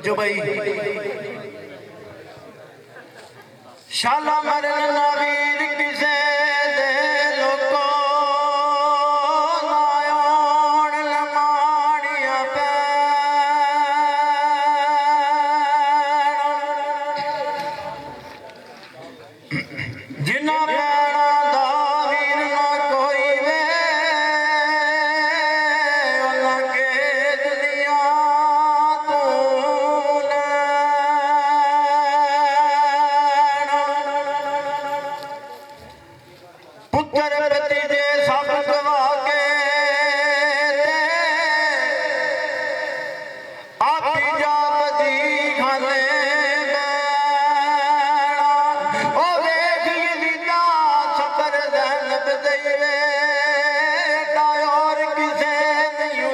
तवज्जो भाई शाला मरन ना वीर किसे दे लोको नायोन लमाड़िया पैण जिन्ना पैणा दा वीर ना कोई वे उन्ना के दुनिया तू पुत्र भतीजे सब गवा के आपी जा बजी खाने ओ वेख यदीदा सफर ज़ैनब दैवे और किसे नहीं